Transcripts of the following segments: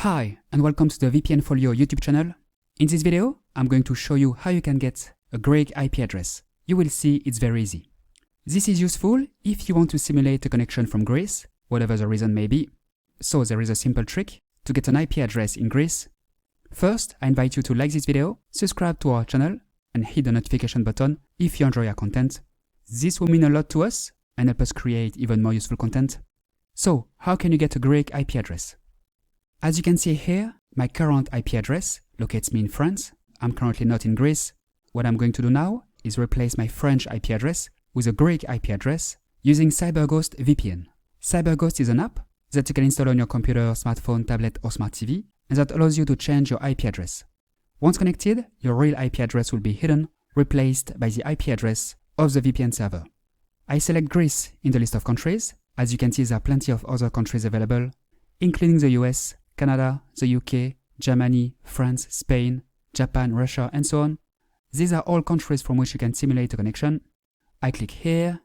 Hi, and welcome to the VPN Folio YouTube channel. In this video, I'm going to show you how you can get a Greek IP address. You will see it's very easy. This is useful if you want to simulate a connection from Greece, whatever the reason may be. So there is a simple trick to get an IP address in Greece. First, I invite you to like this video, subscribe to our channel, and hit the notification button if you enjoy our content. This will mean a lot to us and help us create even more useful content. So, how can you get a Greek IP address? As you can see here, my current IP address locates me in France. I'm currently not in Greece. What I'm going to do now is replace my French IP address with a Greek IP address using CyberGhost VPN. CyberGhost is an app that you can install on your computer, smartphone, tablet, or smart TV, and that allows you to change your IP address. Once connected, your real IP address will be hidden, replaced by the IP address of the VPN server. I select Greece in the list of countries. As you can see, there are plenty of other countries available, including the US, Canada, the UK, Germany, France, Spain, Japan, Russia, and so on. These are all countries from which you can simulate a connection. I click here.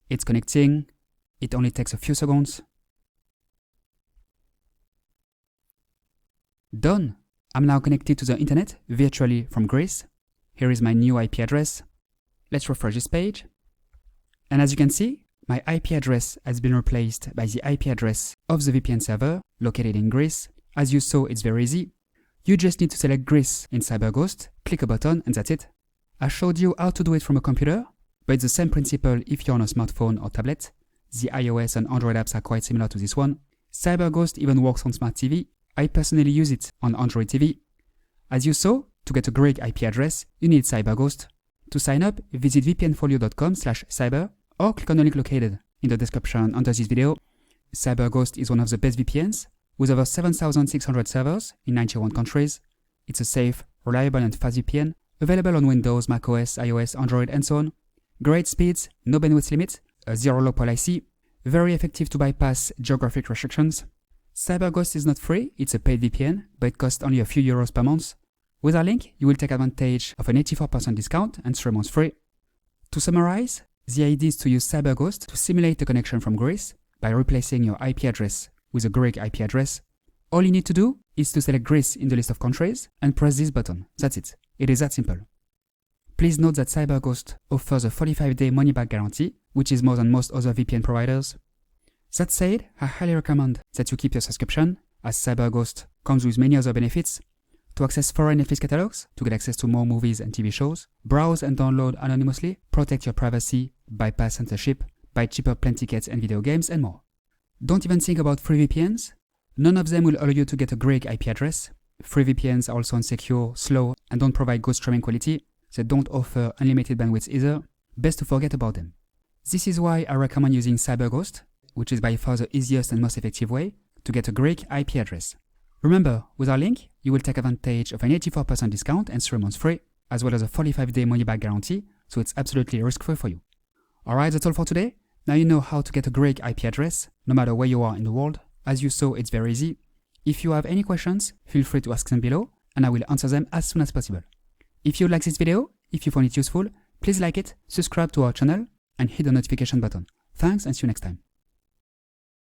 It's connecting. It only takes a few seconds. Done. I'm now connected to the internet virtually from Greece. Here is my new IP address. Let's refresh this page. And as you can see, my IP address has been replaced by the IP address of the VPN server located in Greece. As you saw, it's very easy. You just need to select Greece in CyberGhost, click a button, and that's it. I showed you how to do it from a computer, but it's the same principle if you're on a smartphone or tablet. The iOS and Android apps are quite similar to this one. CyberGhost even works on smart TV. I personally use it on Android TV. As you saw, to get a Greek IP address, you need CyberGhost. To sign up, visit vpnfolio.com/cyber or click on the link located in the description under this video. CyberGhost is one of the best VPNs with over 7,600 servers in 91 countries. It's a safe, reliable and fast VPN available on Windows, macOS, iOS, Android and so on. Great speeds, no bandwidth limit, a zero log policy, very effective to bypass geographic restrictions. CyberGhost is not free, it's a paid VPN, but it costs only a few euros per month. With our link, you will take advantage of an 84% discount and 3 months free. To summarize, the idea is to use CyberGhost to simulate a connection from Greece by replacing your IP address with a Greek IP address. All you need to do is to select Greece in the list of countries and press this button. That's it. It is that simple. Please note that CyberGhost offers a 45-day money-back guarantee, which is more than most other VPN providers. That said, I highly recommend that you keep your subscription, as CyberGhost comes with many other benefits. To access foreign Netflix catalogs, to get access to more movies and TV shows, browse and download anonymously, protect your privacy, bypass censorship, buy cheaper plane tickets and video games, and more. Don't even think about free VPNs. None of them will allow you to get a Greek IP address. Free VPNs are also insecure, slow, and don't provide good streaming quality. They don't offer unlimited bandwidth either. Best to forget about them. This is why I recommend using CyberGhost, which is by far the easiest and most effective way to get a Greek IP address. Remember, with our link, you will take advantage of an 84% discount and 3 months free, as well as a 45-day money-back guarantee, so it's absolutely risk-free for you. Alright, that's all for today. Now you know how to get a Greek IP address, no matter where you are in the world. As you saw, it's very easy. If you have any questions, feel free to ask them below, and I will answer them as soon as possible. If you like this video, if you found it useful, please like it, subscribe to our channel, and hit the notification button. Thanks, and see you next time.